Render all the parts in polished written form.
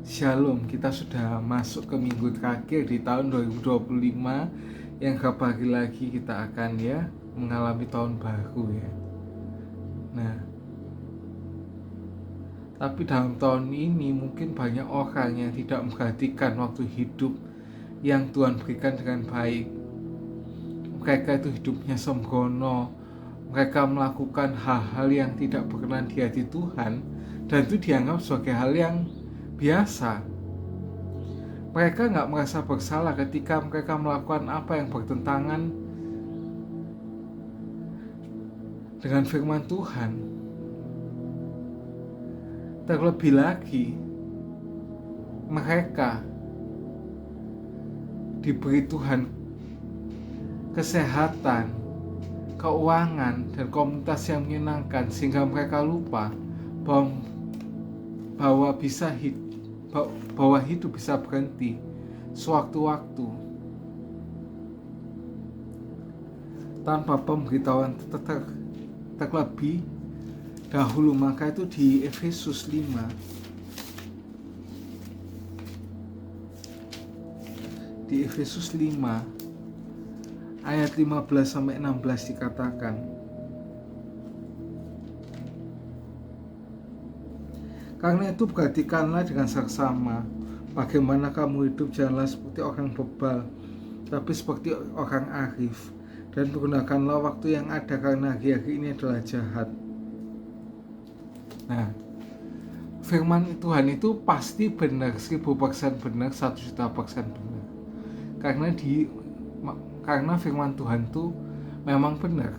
Shalom, kita sudah masuk ke minggu terakhir di tahun 2025 yang kapan lagi kita akan mengalami tahun baru ya. Nah, tapi dalam tahun ini mungkin banyak orang yang tidak memperhatikan waktu hidup yang Tuhan berikan dengan baik. Mereka itu hidupnya sembrono, mereka melakukan hal-hal yang tidak berkenan di hati Tuhan dan itu dianggap sebagai hal yang biasa. Mereka nggak merasa bersalah ketika mereka melakukan apa yang bertentangan dengan firman Tuhan. Terlebih lagi, mereka diberi Tuhan kesehatan, keuangan, dan komunitas yang menyenangkan sehingga mereka lupa bahwa hidup bisa berhenti sewaktu-waktu tanpa pemberitahuan terlebih dahulu. Maka itu di Efesus 5 ayat 15-16 dikatakan, karena itu perhatikanlah dengan saksama bagaimana kamu hidup, janganlah seperti orang bebal, tapi seperti orang arif, dan pergunakanlah waktu yang ada karena hari-hari ini adalah jahat. Nah, firman Tuhan itu pasti benar, 1000% benar, 1.000.000% benar. Karena firman Tuhan itu memang benar.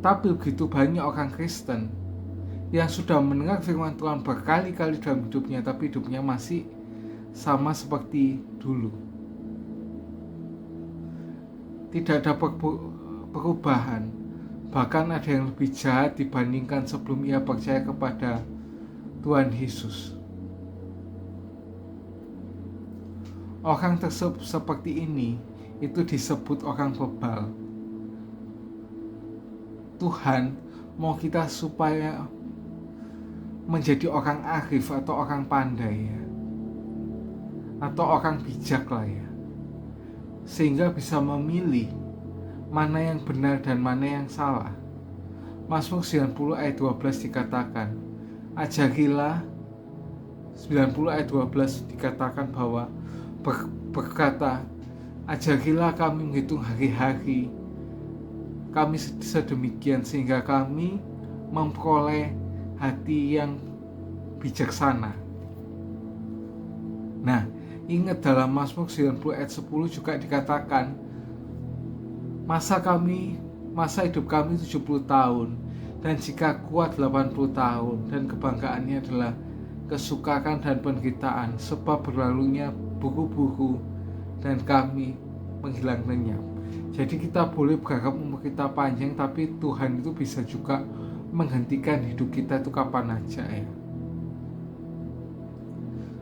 Tapi begitu banyak orang Kristen yang sudah mendengar firman Tuhan berkali-kali dalam hidupnya, tapi hidupnya masih sama seperti dulu. Tidak ada perubahan, bahkan ada yang lebih jahat dibandingkan sebelum ia percaya kepada Tuhan Yesus. Orang tersebut seperti ini itu disebut orang bebal. Tuhan mau kita supaya menjadi orang arif atau orang pandai ya, atau orang bijak lah ya, sehingga bisa memilih mana yang benar dan mana yang salah. Mazmur 90 ayat 12 dikatakan, ajarilah 90 ayat 12 dikatakan bahwa berkata, ajarilah kami menghitung hari-hari kami sedemikian sehingga kami memperoleh hati yang bijaksana. Nah, ingat dalam Mazmur 90 ayat 10 juga dikatakan, masa hidup kami 70 tahun, dan jika kuat 80 tahun, dan kebanggaannya adalah kesukaran dan penderitaan, sebab berlalunya buru-buru dan kami menghilang lenyap. Jadi kita boleh berharap umur kita panjang, tapi Tuhan itu bisa juga menghentikan hidup kita itu kapan aja ya.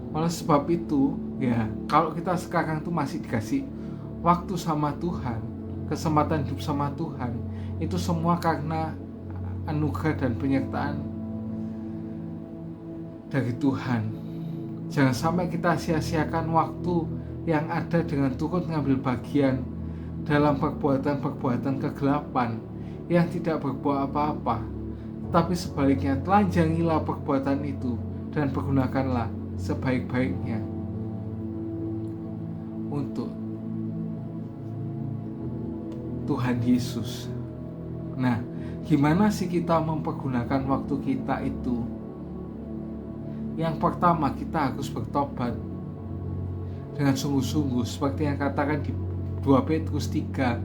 Oleh sebab itu ya, kalau kita sekarang tuh masih dikasih waktu sama Tuhan, kesempatan hidup sama Tuhan, itu semua karena anugerah dan penyertaan dari Tuhan. Jangan sampai kita sia-siakan waktu yang ada dengan turut mengambil bagian dalam perbuatan-perbuatan kegelapan yang tidak berbuah apa-apa, tapi sebaliknya telanjangilah perbuatan itu dan pergunakanlah sebaik-baiknya untuk Tuhan Yesus. Nah, gimana sih kita mempergunakan waktu kita itu? Yang pertama, kita harus bertobat dengan sungguh-sungguh seperti yang katakan di 2 Petrus 3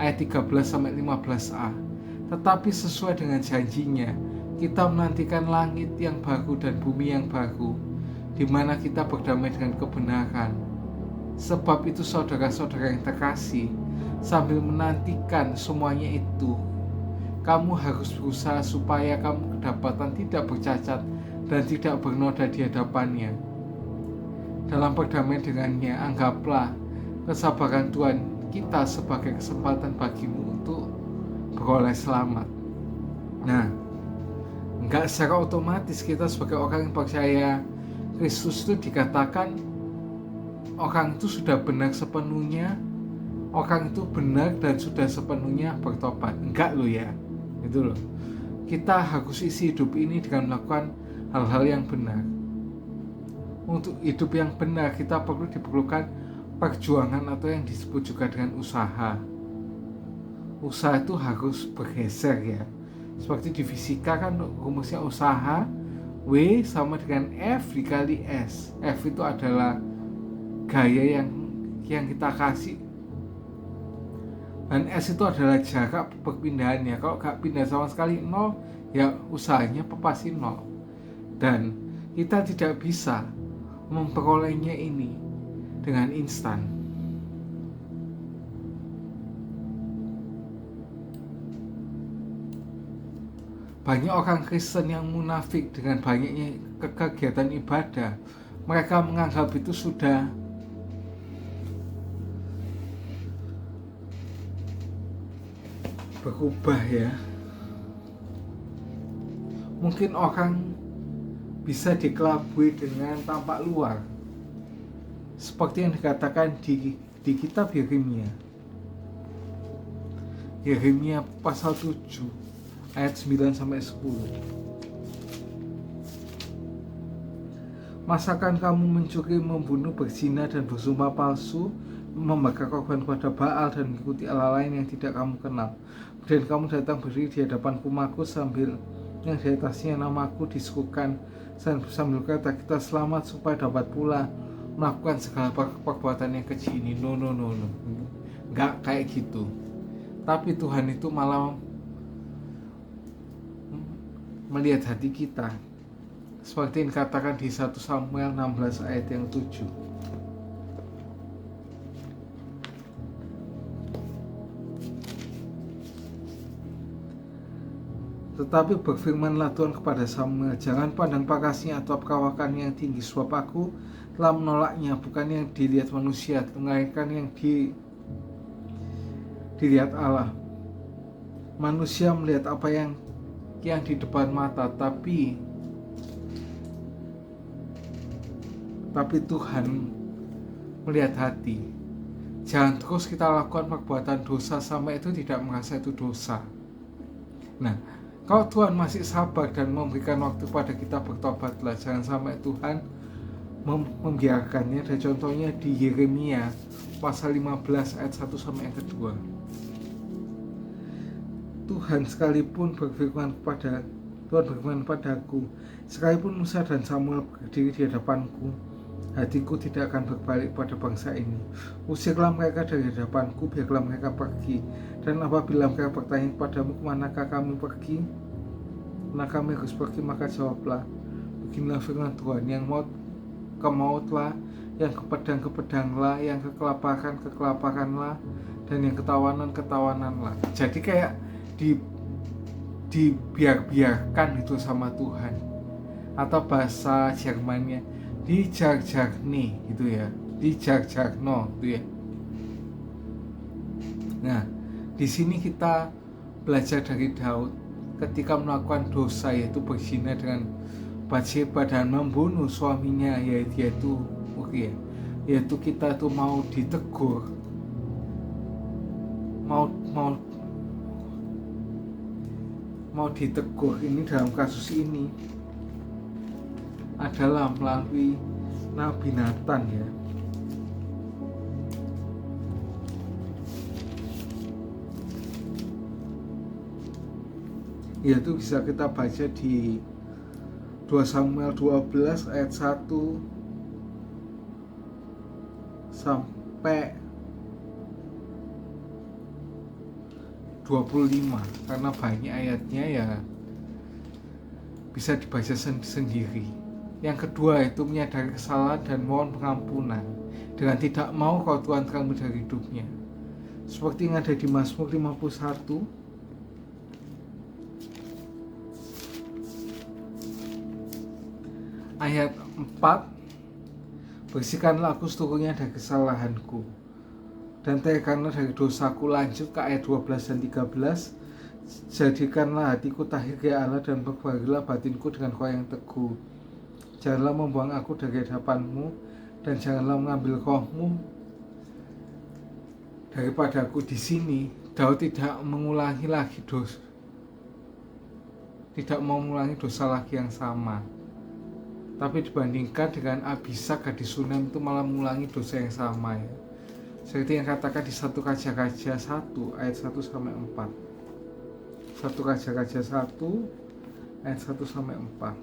ayat 13-15a. Tetapi sesuai dengan janjinya, kita menantikan langit yang baru dan bumi yang baru, di mana kita berdamai dengan kebenaran. Sebab itu saudara-saudara yang terkasih, sambil menantikan semuanya itu, kamu harus berusaha supaya kamu kedapatan tidak bercacat dan tidak bernoda di hadapannya. Dalam perdamaian dengannya, anggaplah kesabaran Tuhan kita sebagai kesempatan bagimu untuk beroleh selamat. Nah, enggak secara otomatis kita sebagai orang yang percaya Kristus itu dikatakan orang itu sudah benar sepenuhnya, orang itu benar dan sudah sepenuhnya bertobat. Enggak loh ya, itu loh. Kita harus isi hidup ini dengan melakukan hal-hal yang benar. Untuk hidup yang benar kita diperlukan perjuangan atau yang disebut juga dengan usaha. Usaha itu harus bergeser ya. Seperti di fisika kan rumusnya usaha W sama dengan F dikali S. F itu adalah gaya yang kita kasih, dan S itu adalah jarak perpindahannya. Kalau gak pindah sama sekali 0, ya usahanya pasti 0. Dan kita tidak bisa memperolehnya ini dengan instan. Banyak orang Kristen yang munafik dengan banyaknya kegiatan ibadah. Mereka menganggap itu sudah berubah ya. Mungkin orang bisa dikelabui dengan tampak luar, seperti yang dikatakan di kitab Yeremia pasal 7 ayat 9 sampai 10. Masakan kamu mencuri, membunuh, berzina dan bersumpah palsu, membakar korban kepada Baal dan mengikuti Allah lain yang tidak kamu kenal. Dan kamu datang berdiri di hadapan rumahku sambil yang di atasnya namaku disuguhkan sambil kata kita selamat supaya dapat pula melakukan segala perbuatan yang keji ini. No. Nggak kayak gitu. Tapi Tuhan itu malah melihat hati kita, seperti yang dikatakan di 1 Samuel 16 ayat yang 7. Tetapi berfirmanlah Tuhan kepada Samuel, jangan pandang pakasnya atau perawakannya yang tinggi, sebab aku telah menolaknya, bukan yang dilihat manusia, melainkan yang dilihat Allah. Manusia melihat apa yang di depan mata, tapi Tuhan melihat hati. Jangan terus kita lakukan perbuatan dosa sampai itu tidak merasa itu dosa. Nah, kalau Tuhan masih sabar dan memberikan waktu pada kita bertobatlah, jangan sampai Tuhan membiarkannya. Ada contohnya di Yeremia pasal 15 ayat 1 sampai yang kedua. Tuhan berfirman kepadaku, sekalipun Musa dan Samuel berdiri di hadapanku, hatiku tidak akan berbalik pada bangsa ini. Usirlah mereka dari hadapanku, biarlah mereka pergi. Dan apabila mereka bertanya kepadamu, kemanakah kami pergi? Nah kami harus pergi, maka jawablah, beginilah firman Tuhan, yang maut ke mautlah, yang ke pedang ke pedanglah, yang ke kelaparan ke kelaparanlah, dan yang ketawanan ketawan-lah. Jadi kayak dibiarkan itu sama Tuhan, atau bahasa Jermannya dijarjarne gitu ya, dijarjarno gitu ya. Nah, di sini kita belajar dari Daud ketika melakukan dosa, yaitu berzina dengan Batsheba dan membunuh suaminya, yaitu Uria. Yaitu kita tuh mau ditegur, mau ditegur ini dalam kasus ini adalah melalui Nabi Nathan ya. Yaitu bisa kita baca di 2 Samuel 12 ayat 1 sampai 25, karena banyak ayatnya ya, bisa dibaca sendiri. Yang kedua itu menyadari kesalahan dan mohon pengampunan dengan tidak mau kalau Tuhan terangkan dari hidupnya, seperti yang ada di Mazmur 51 ayat 4, bersihkanlah aku seluruhnya dari kesalahanku dan tegarkanlah dari dosaku. Lanjut ke ayat 12 dan 13, jadikanlah hatiku tahir ya Allah, dan perbagailah batinku dengan Roh yang teguh. Janganlah membuang aku dari hadapan-Mu, dan janganlah mengambil roh-Mu daripadaku. Di sini Daud tidak mengulangi lagi tidak mau mengulangi dosa lagi yang sama. Tapi dibandingkan dengan Abishag gadis Sunem itu malah mengulangi dosa yang sama ya. Seperti yang katakan di 1 Raja-Raja 1 ayat 1 sampai 4. 1 Raja-Raja 1 ayat 1 sampai 4.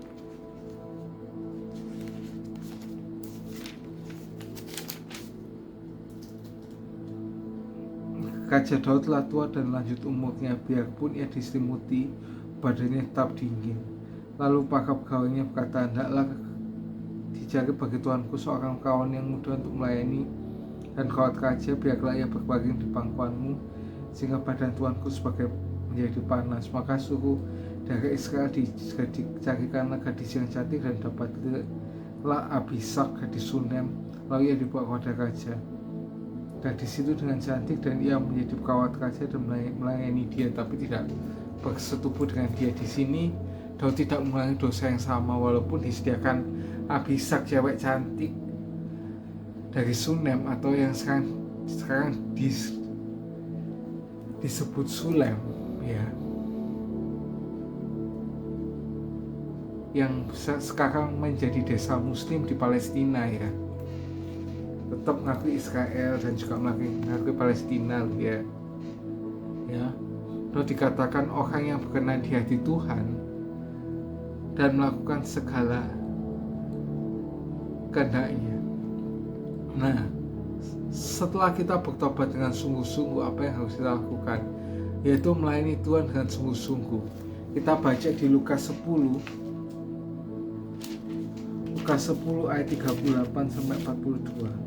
Raja Daud telah tua dan lanjut umurnya, biarpun ia diselimuti, badannya tetap dingin. Lalu para pegawainya berkata, hendaklah dicari bagi tuanku seorang kawan yang muda untuk melayani dan kawat raja, biarlah ia berbaring di pangkuanmu, sehingga badan tuanku sebagai menjadi panas. Maka suruh dari Israel dicarikanlah gadis yang cantik, dan dapatlah Abishag gadis Sunem. Lalu ia dibawa kepada raja. Gadis itu dengan cantik, dan ia menjadi pekawat raja dan melayani dia, tapi tidak bersetubuh dengan dia. Di sini Daud tidak mengulangi dosa yang sama, walaupun disediakan Abishag cewek cantik dari Sunem, atau yang sekarang disebut Sulem ya, yang sekarang menjadi desa muslim di Palestina ya, tetap mengakui Israel dan juga mengakui Palestina ya. Lalu dikatakan orang yang berkenan di hati Tuhan dan melakukan segala kehendaknya. Nah, setelah kita bertobat dengan sungguh-sungguh, apa yang harus kita lakukan? Yaitu melayani Tuhan dengan sungguh-sungguh. Kita baca di Lukas 10 ayat 38 sampai 42.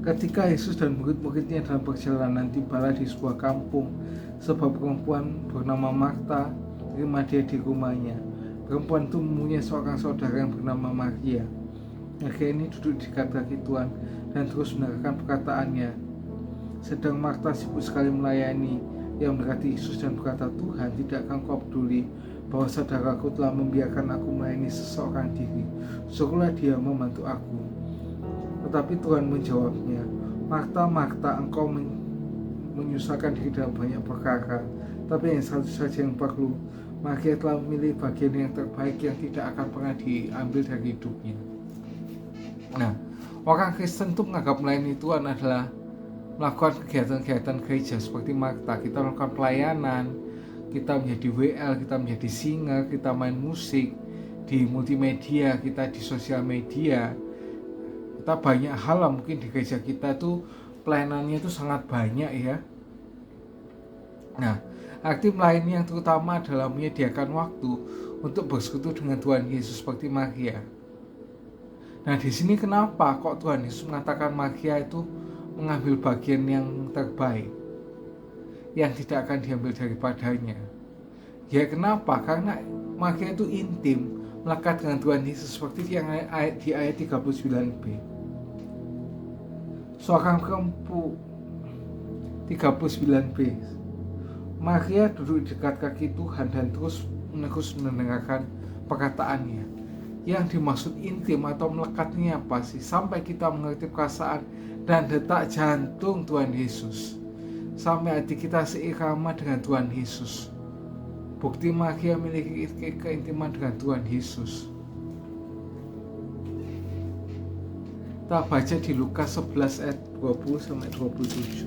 Ketika Yesus dan murid-muridnya dalam perjalanan, tibalah di sebuah kampung, sebab perempuan bernama Marta terima dia di rumahnya. Perempuan itu mempunyai seorang saudara yang bernama Maria. Maria ini duduk di kaki Tuhan dan terus mendengarkan perkataannya. Sedang Marta sibuk sekali melayani. Ia mendekati Yesus dan berkata, Tuhan, tidakkah Engkau peduli bahwa saudaraku telah membiarkan aku melayani seseorang diri? Suruhlah dia membantu aku. Tetapi Tuhan menjawabnya, Marta, Marta, engkau menyusahkan diri dalam banyak perkara, tapi yang satu saja yang perlu. Maria telah memilih bagian yang terbaik yang tidak akan pernah diambil dari hidupnya. Nah, orang Kristen itu menganggap melayani Tuhan adalah melakukan kegiatan-kegiatan gereja seperti Marta. Kita melakukan pelayanan, kita menjadi WL, kita menjadi singer, kita main musik di multimedia, kita di sosial media. Kita banyak hal lah, mungkin di gereja kita tuh pelayanannya itu sangat banyak ya. Nah, arti melayani yang terutama adalah menyediakan waktu untuk bersekutu dengan Tuhan Yesus seperti Maria. Nah, di sini kenapa kok Tuhan Yesus mengatakan Maria itu mengambil bagian yang terbaik, yang tidak akan diambil daripadanya? Ya kenapa? Karena Maria itu intim, melekat dengan Tuhan Yesus seperti yang di ayat 39b. Seorang perempuan 39b. Maria duduk di dekat kaki Tuhan dan terus mendengarkan perkataannya. Yang dimaksud intim atau melekatnya apa sih? Sampai kita mengerti perasaan dan detak jantung Tuhan Yesus, sampai hati kita seirama dengan Tuhan Yesus. Bukti Maria memiliki keintiman dengan Tuhan Yesus. Kita baca di Lukas 11 ayat 20 sampai 27.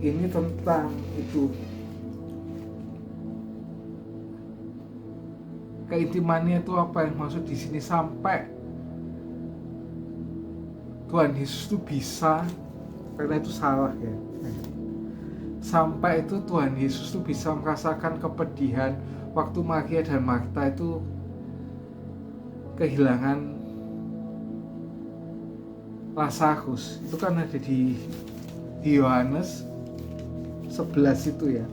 Ini tentang itu, keintimannya itu apa yang maksud di sini, sampai Tuhan Yesus itu bisa, karena itu salah ya. Sampai itu Tuhan Yesus itu bisa merasakan kepedihan waktu Maria dan Marta itu kehilangan Lazarus. Itu kan ada di Yohanes 11 itu ya.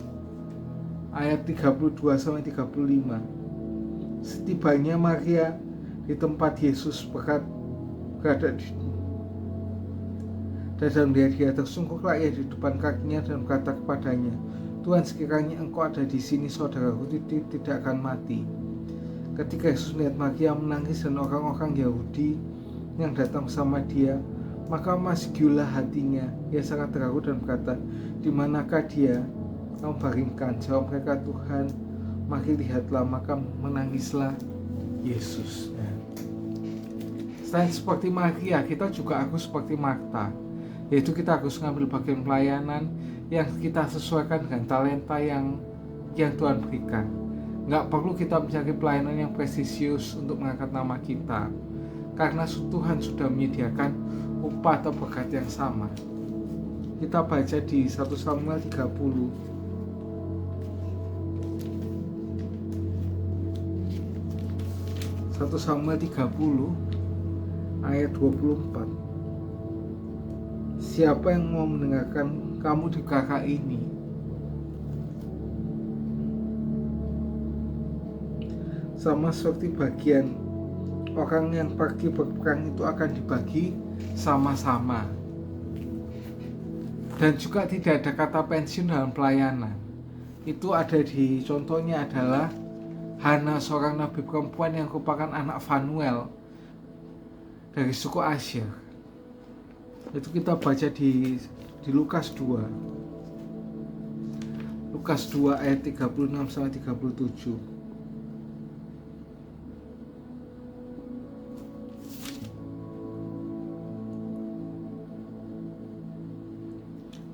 ayat 32-35. Setibanya Maria di tempat Yesus berada dan melihat dia, tersungkurlah ia di depan kakinya dan berkata kepadanya, Tuhan, sekiranya engkau ada di sini, saudaraku tidak akan mati. Ketika Yesus melihat Maria menangis dan orang-orang Yahudi yang datang bersama dia, maka masgiulah hatinya. Ia sangat terharu dan berkata, di manakah dia? Kamu baringkan. Jawab mereka, Tuhan, mari lihatlah. Maka menangislah Yesus. Selain seperti Maria, kita juga harus seperti Marta, yaitu kita harus mengambil bagian pelayanan yang kita sesuaikan dengan talenta yang Tuhan berikan. Nggak perlu kita mencari pelayanan yang presisius untuk mengangkat nama kita, karena Tuhan sudah menyediakan upah atau berkat yang sama. Kita baca di 1 Samuel 30. 1 Samuel 30 ayat 24. Siapa yang mau mendengarkan kamu di kakak ini? Sama seperti bagian orang yang pergi berperang itu akan dibagi sama-sama. Dan juga tidak ada kata pensiun dalam pelayanan. Itu ada di contohnya adalah Hana, seorang nabi perempuan yang merupakan anak Fanuel dari suku Asyir. Itu kita baca di Lukas 2. Lukas 2 ayat 36 sampai 37.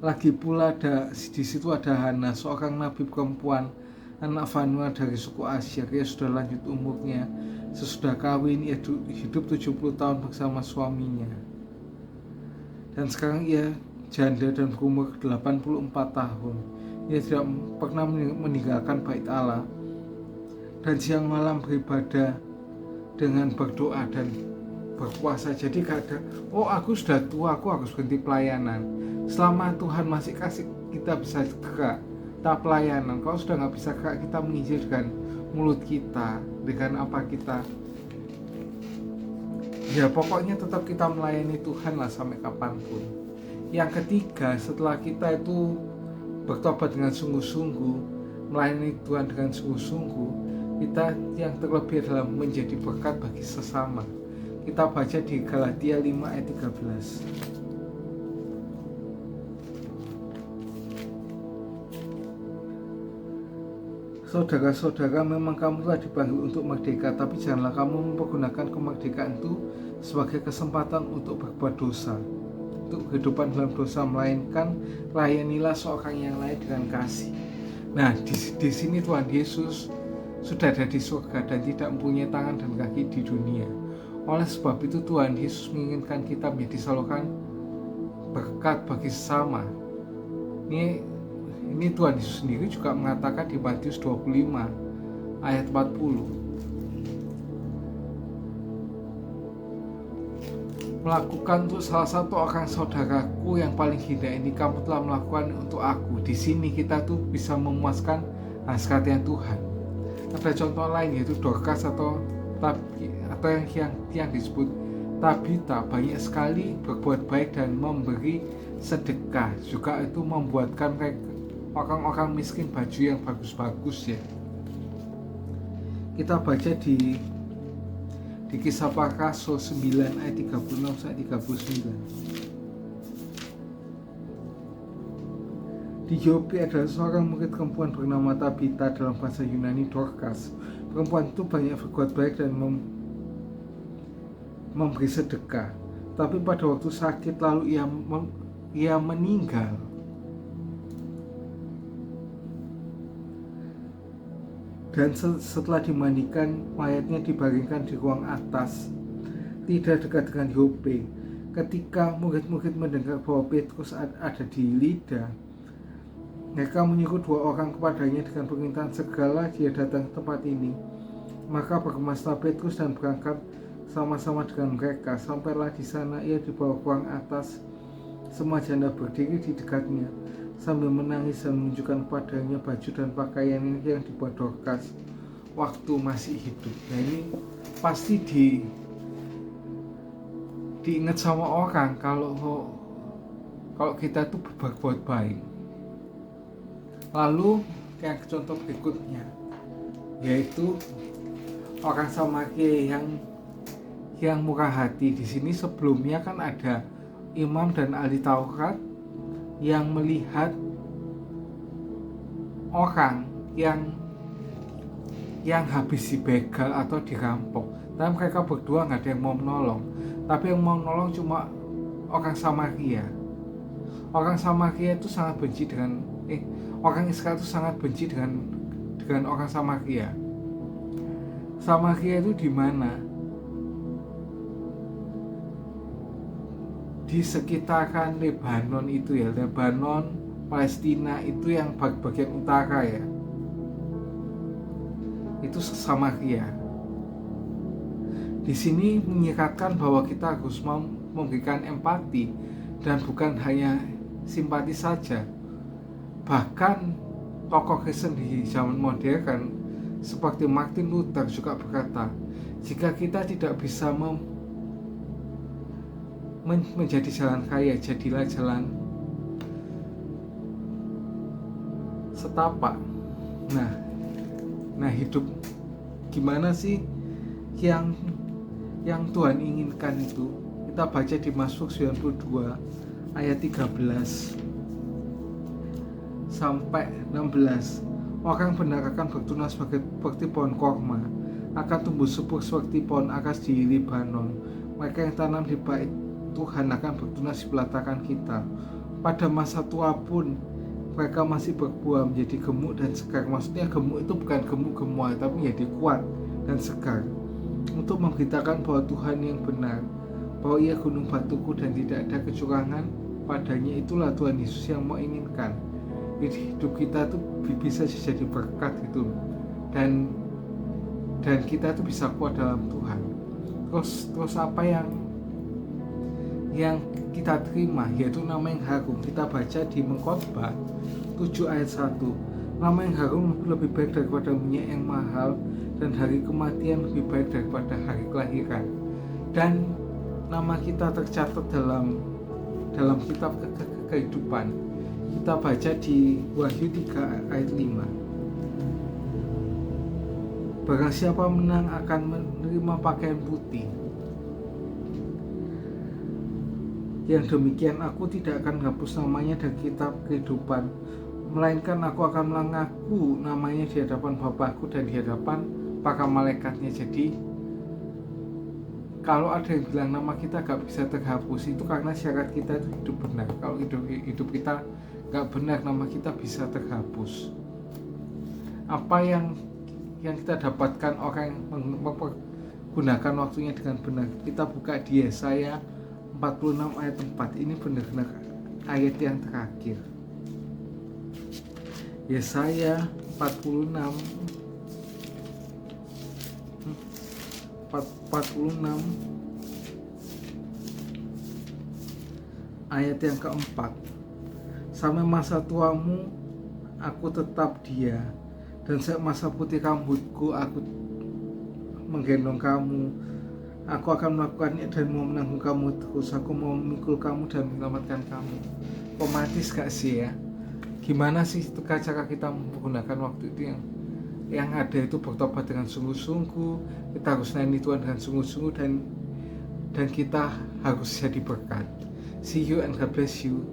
Lagi pula di situ ada Hana, seorang nabi perempuan anak Fanuel dari suku Asyir. Ia sudah lanjut umurnya. Sesudah kawin ia hidup 70 tahun bersama suaminya. Dan sekarang ia janda dan berumur 84 tahun. Ia tidak pernah meninggalkan bait Allah dan siang malam beribadah dengan berdoa dan berpuasa. Jadi kadang, aku sudah tua, aku harus berhenti pelayanan. Selama Tuhan masih kasih kita bisa gerak, kita pelayanan. Kalau sudah nggak bisa gerak, kita menginjil dengan mulut kita, dengan apa kita. Ya pokoknya tetap kita melayani Tuhan lah sampai kapanpun. Yang ketiga, setelah kita itu bertobat dengan sungguh-sungguh, melayani Tuhan dengan sungguh-sungguh, kita yang terlebih adalah menjadi berkat bagi sesama. Kita baca di Galatia 5 ayat 13. Saudara-saudara, memang kamu telah dipanggil untuk merdeka, tapi janganlah kamu mempergunakan kemerdekaan itu sebagai kesempatan untuk berbuat dosa, untuk kehidupan dalam dosa, melainkan layanilah seorang yang lain dengan kasih. Nah, di sini Tuhan Yesus sudah ada di surga dan tidak mempunyai tangan dan kaki di dunia. Oleh sebab itu Tuhan Yesus menginginkan kita menjadi saluran berkat bagi sesama. Ini Tuhan Yesus sendiri juga mengatakan di Matius 25 ayat 40. Melakukan untuk salah satu orang saudaraku yang paling hina ini, kamu telah melakukan untuk aku. Di sini kita tuh bisa memuaskan hasratnya Tuhan. Ada contoh lain yaitu Dorcas atau yang disebut Tabita, banyak sekali berbuat baik dan memberi sedekah. Juga itu membuatkan orang-orang miskin baju yang bagus-bagus ya. Kita baca di Kisah Para Rasul 9 ayat 36 sampai 39. Di Yope ada seorang murid perempuan bernama Tabita, dalam bahasa Yunani Dorcas. Perempuan itu banyak berbuat baik dan memberi sedekah. Tapi pada waktu sakit lalu ia meninggal. Dan setelah dimandikan, mayatnya dibaringkan di ruang atas, tidak dekat dengan Yope. Ketika murid-murid mendengar bahwa Petrus ada di Lida, mereka menyuruh 2 orang kepadanya dengan permintaan segala dia datang ke tempat ini. Maka berkemaslah Petrus dan berangkat sama-sama dengan mereka. Sampailah di sana ia di bawah ruang atas, semua janda berdiri di dekatnya. sambil menangis dan menunjukkan padanya baju dan pakaian yang dibuat Dorcas waktu masih hidup. Nah ini pasti diingat sama orang kalau kita tuh berbuat baik. Lalu yang contoh berikutnya yaitu orang Samaria yang murah hati. Di sini sebelumnya kan ada imam dan ahli Taurat yang melihat orang yang habis dibegal atau dirampok, tapi mereka berdua nggak ada yang mau menolong. Tapi yang mau menolong cuma orang Samaria. Orang Samaria itu sangat benci dengan orang Israel itu sangat benci dengan orang Samaria. Samaria itu di mana? Di sekitaran Lebanon itu ya, Lebanon, Palestina itu yang bagian utara ya. Itu Samaria. Di sini menyiratkan bahwa kita harus memberikan empati dan bukan hanya simpati saja. Bahkan tokoh Kristen di zaman modern seperti Martin Luther juga berkata, jika kita tidak bisa menjadi jalan raya, jadilah jalan setapak. Nah hidup gimana sih yang Tuhan inginkan itu? Kita baca di Mazmur 92 ayat 13 sampai 16. Orang benar akan bertunas seperti pohon korma, akan tumbuh subur seperti pohon akas di Lebanon. Mereka yang tanam di bait Tuhan akan bertunas di pelataran kita. Pada masa tua pun mereka masih berbuah menjadi gemuk dan segar. Maksudnya gemuk itu bukan gemuk gemuai, tapi menjadi kuat dan segar, untuk memberitakan bahwa Tuhan yang benar, bahwa Ia gunung batuku dan tidak ada kecurangan padanya. Itulah Tuhan Yesus yang mau inginkan. Hidup kita tuh bisa jadi berkat gitu, dan kita tuh bisa kuat dalam Tuhan. Terus apa yang kita terima yaitu nama yang harum. Kita baca di Mengkhotbah 7 ayat 1. Nama yang harum lebih baik daripada minyak yang mahal, dan hari kematian lebih baik daripada hari kelahiran. Dan nama kita tercatat dalam kitab kehidupan. Kita baca di Wahyu 3 ayat 5. Barang siapa menang akan menerima pakaian putih. Yang demikian aku tidak akan hapus namanya dari kitab kehidupan, melainkan aku akan mengaku namanya di hadapan Bapakku dan di hadapan para malaikatnya. Jadi kalau ada yang bilang nama kita gak bisa terhapus, itu karena syarat kita itu hidup benar. Kalau hidup kita gak benar, nama kita bisa terhapus. Apa yang kita dapatkan orang yang mempergunakan waktunya dengan benar. Kita buka di Yesaya 46 ayat 4. Ini benar-benar ayat yang terakhir. Yesaya 46 ayat yang keempat. Sampai masa tuamu aku tetap dia, dan masa putih rambutku aku menggendong kamu. Aku akan melakukannya dan mau menanggung kamu terus. Aku mau memikul kamu dan menyelamatkan kamu. Romantis gak sih ya? Gimana sih cara kita menggunakan waktu itu? Yang ada itu bertobat dengan sungguh-sungguh. Kita harus nyanyi Tuhan dengan sungguh-sungguh, dan kita harus jadi berkat. See you and God bless you.